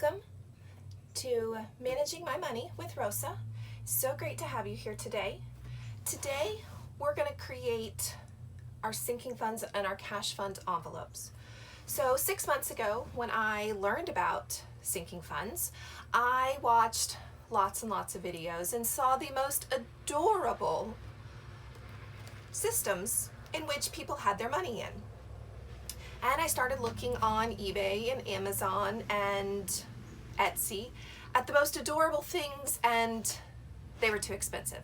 Welcome to Managing My Money with Rosa. So great to have you here today. Today we're going to create our sinking funds and our cash fund envelopes. So 6 months ago when I learned about sinking funds, I watched lots and lots of videos and saw the most adorable systems in which people had their money in. And I started looking on eBay and Amazon and Etsy at the most adorable things, and they were too expensive.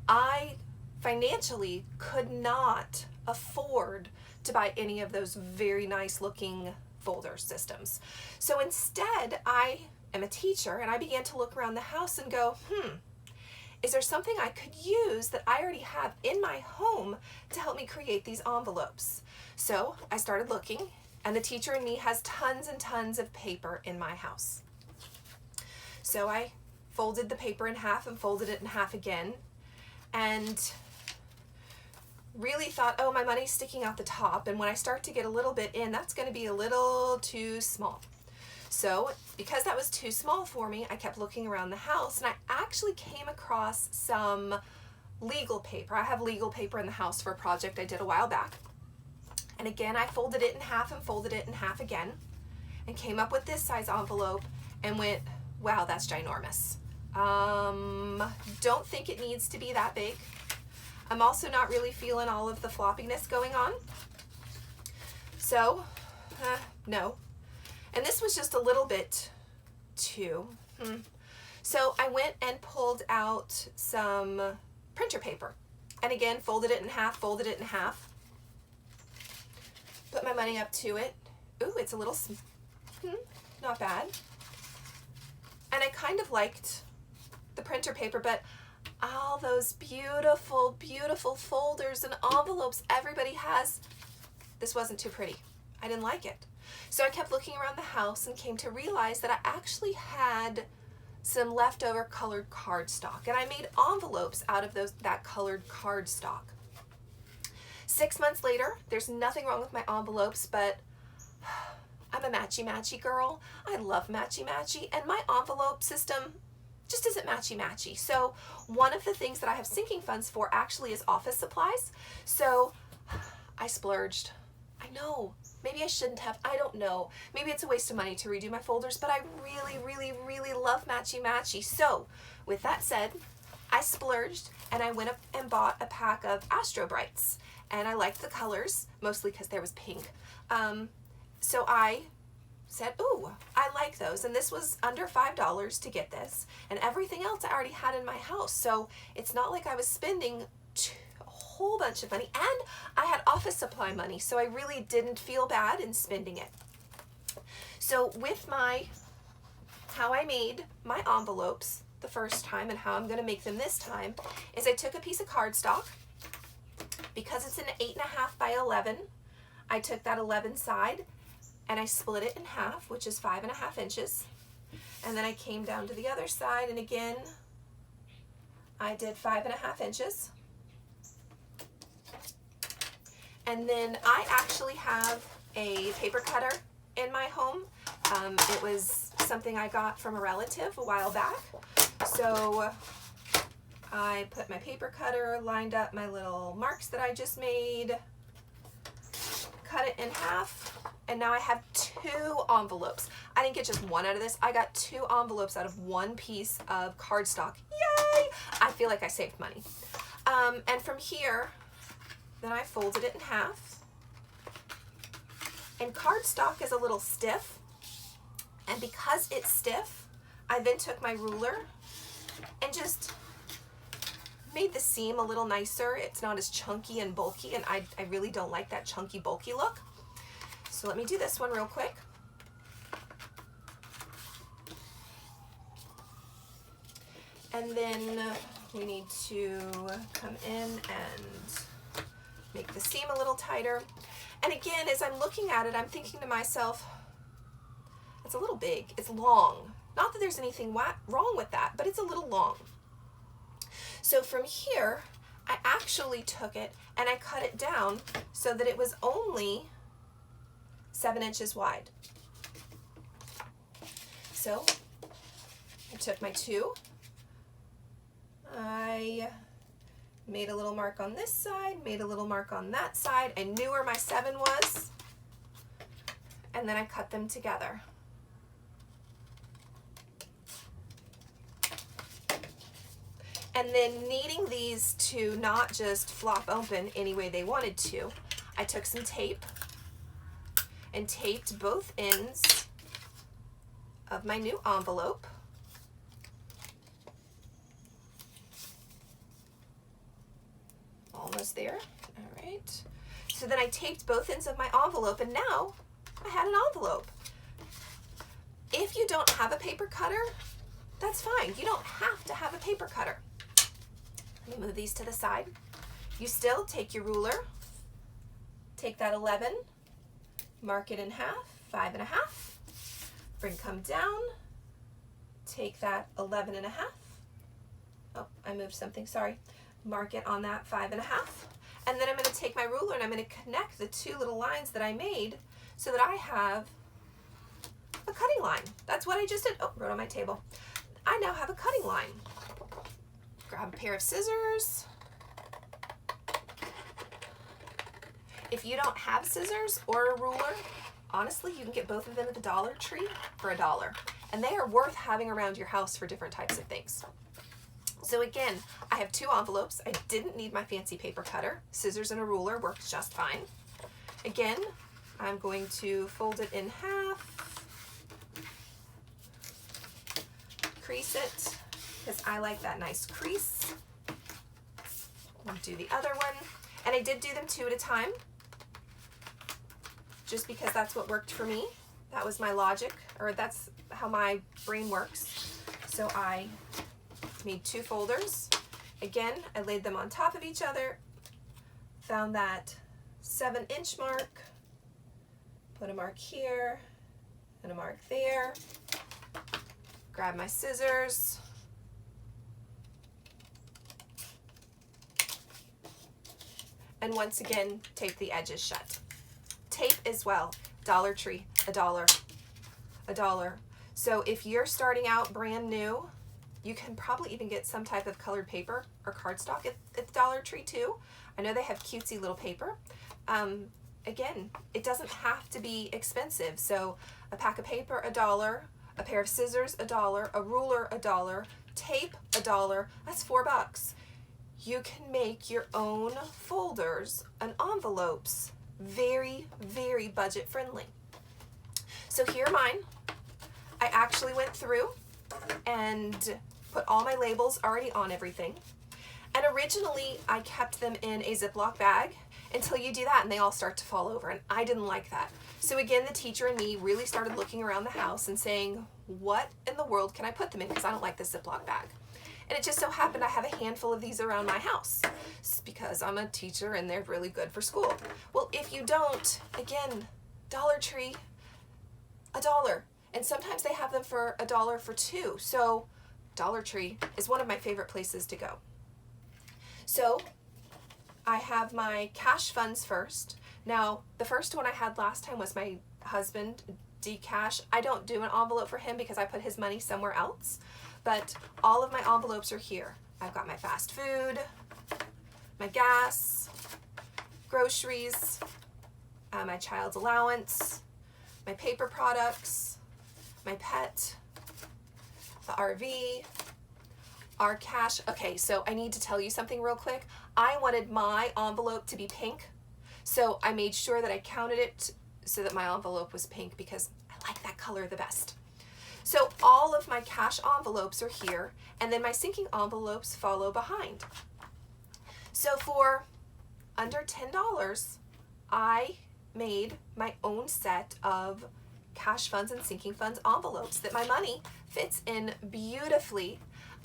I financially could not afford to buy any of those very nice looking folder systems. So instead, I am a teacher and I began to look around the house and go, is there something I could use that I already have in my home to help me create these envelopes? So I started looking, and the teacher in me has tons and tons of paper in my house. So I folded the paper in half and folded it in half again, and really thought, oh, my money's sticking out the top, and when I start to get a little bit in, that's going to be a little too small. So because that was too small for me, I kept looking around the house, and I actually came across some legal paper. I have legal paper in the house for a project I did a while back. And again, I folded it in half and folded it in half again, and came up with this size envelope and went, wow, that's ginormous. Don't think it needs to be that big. I'm also not really feeling all of the floppiness going on. So, no. And this was just a little bit too. So I went and pulled out some printer paper. And again, folded it in half, folded it in half. Put my money up to it. Ooh, it's a little, not bad. And I kind of liked the printer paper, but all those beautiful, beautiful folders and envelopes everybody has, this wasn't too pretty. I didn't like it. So I kept looking around the house and came to realize that I actually had some leftover colored cardstock, and I made envelopes out of that colored cardstock. 6 months later, there's nothing wrong with my envelopes, but I'm a matchy-matchy girl. I love matchy-matchy, and my envelope system just isn't matchy-matchy. So one of the things that I have sinking funds for actually is office supplies. So I splurged. I know, maybe I shouldn't have, I don't know. Maybe it's a waste of money to redo my folders, but I really, really, really love matchy-matchy. So with that said, I splurged and I went up and bought a pack of Astro Brights. And I liked the colors, mostly because there was pink. So I said, ooh, I like those. And this was under $5 to get this. And everything else I already had in my house. So it's not like I was spending a whole bunch of money. And I had office supply money, so I really didn't feel bad in spending it. So with how I made my envelopes the first time and how I'm going to make them this time is I took a piece of cardstock. Because it's an 8.5 by 11, I took that 11 side and I split it in half, which is 5.5 inches. And then I came down to the other side, and again, I did 5.5 inches. And then I actually have a paper cutter in my home. It was something I got from a relative a while back. So I put my paper cutter, lined up my little marks that I just made, cut it in half, and now I have 2 envelopes. I didn't get just one out of this. I got 2 envelopes out of one piece of cardstock. Yay! I feel like I saved money. And from here, then I folded it in half. And cardstock is a little stiff. And because it's stiff, I then took my ruler and just made the seam a little nicer. It's not as chunky and bulky, and I really don't like that chunky, bulky look. So let me do this one real quick. And then we need to come in and make the seam a little tighter. And again, as I'm looking at it, I'm thinking to myself, it's a little big, it's long. Not that there's anything wrong with that, but it's a little long. So from here, I actually took it and I cut it down so that it was only 7 inches wide. So I took my 2, I made a little mark on this side, made a little mark on that side. I knew where my 7 was, and then I cut them together. And then needing these to not just flop open any way they wanted to, I took some tape and taped both ends of my new envelope. Almost there. All right. So then I taped both ends of my envelope, and now I had an envelope. If you don't have a paper cutter, that's fine. You don't have to have a paper cutter. Let me move these to the side. You still take your ruler, take that 11, mark it in half, 5.5, come down, take that 11.5. Oh, I moved something, sorry. Mark it on that 5.5. And then I'm going to take my ruler and I'm going to connect the 2 little lines that I made so that I have a cutting line. That's what I just did. Oh, wrote on my table. I now have a cutting line. Grab a pair of scissors. If you don't have scissors or a ruler, honestly, you can get both of them at the Dollar Tree for $1. And they are worth having around your house for different types of things. So again, I have 2 envelopes. I didn't need my fancy paper cutter. Scissors and a ruler worked just fine. Again, I'm going to fold it in half, crease it, because I like that nice crease. And do the other one. And I did do them 2 at a time, just because that's what worked for me. That was my logic, or that's how my brain works. So I made 2 folders. Again, I laid them on top of each other, found that 7-inch mark, put a mark here and a mark there, grab my scissors, and once again, tape the edges shut. Tape as well, Dollar Tree, $1. $1. So if you're starting out brand new, you can probably even get some type of colored paper or cardstock at the Dollar Tree too. I know they have cutesy little paper. Again, it doesn't have to be expensive. So a pack of paper, $1, a pair of scissors, $1, a ruler, $1, tape, $1, that's $4. You can make your own folders and envelopes. Very, very budget friendly. So here are mine. I actually went through and put all my labels already on everything. And originally I kept them in a Ziploc bag until you do that and they all start to fall over, and I didn't like that. So again, the teacher and me really started looking around the house and saying, what in the world can I put them in, because I don't like this Ziploc bag. And it just so happened I have a handful of these around my house. It's because I'm a teacher and they're really good for school. Well, if you don't, again, Dollar Tree, $1. And sometimes they have them for $1 for 2. So Dollar Tree is one of my favorite places to go. So I have my cash funds first. Now, the first one I had last time was my husband, Dcash. I don't do an envelope for him because I put his money somewhere else. But all of my envelopes are here. I've got my fast food, my gas, groceries, my child's allowance, my paper products, my pet, the RV, our cash. Okay, so I need to tell you something real quick. I wanted my envelope to be pink, so I made sure that I counted it so that my envelope was pink because I like that color the best. So all of my cash envelopes are here, and then my sinking envelopes follow behind. So for under $10, I made my own set of cash funds and sinking funds envelopes that my money fits in beautifully.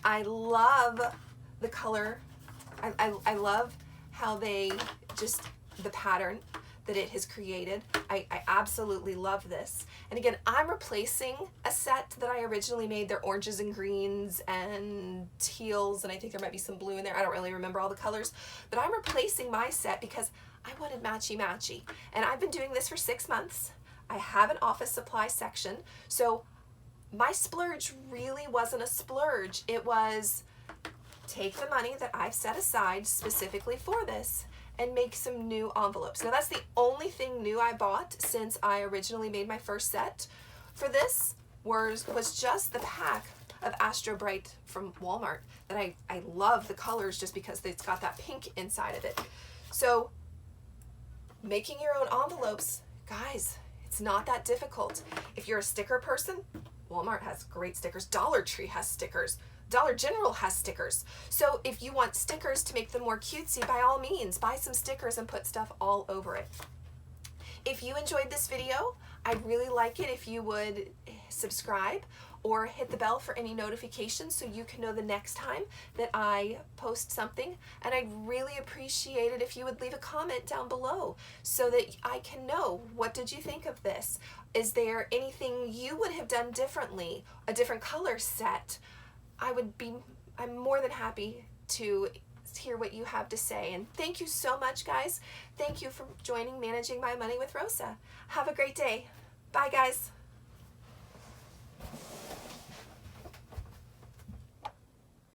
I love the color. I love how they just, the pattern that it has created. I absolutely love this. And again, I'm replacing a set that I originally made. They're oranges and greens and teals, and I think there might be some blue in there. I don't really remember all the colors, but I'm replacing my set because I wanted matchy-matchy. And I've been doing this for 6 months. I have an office supply section, so my splurge really wasn't a splurge. It was take the money that I've set aside specifically for this and make some new envelopes. Now that's the only thing new I bought since I originally made my first set. For this was just the pack of Astro Bright from Walmart that I love the colors just because it's got that pink inside of it. So making your own envelopes, guys, it's not that difficult. If you're a sticker person, Walmart has great stickers. Dollar Tree has stickers. Dollar General has stickers. So if you want stickers to make them more cutesy, by all means, buy some stickers and put stuff all over it. If you enjoyed this video, I'd really like it if you would subscribe or hit the bell for any notifications so you can know the next time that I post something. And I'd really appreciate it if you would leave a comment down below so that I can know, what did you think of this? Is there anything you would have done differently? A different color set? I'm more than happy to hear what you have to say. And thank you so much, guys. Thank you for joining Managing My Money with Rosa. Have a great day. Bye, guys.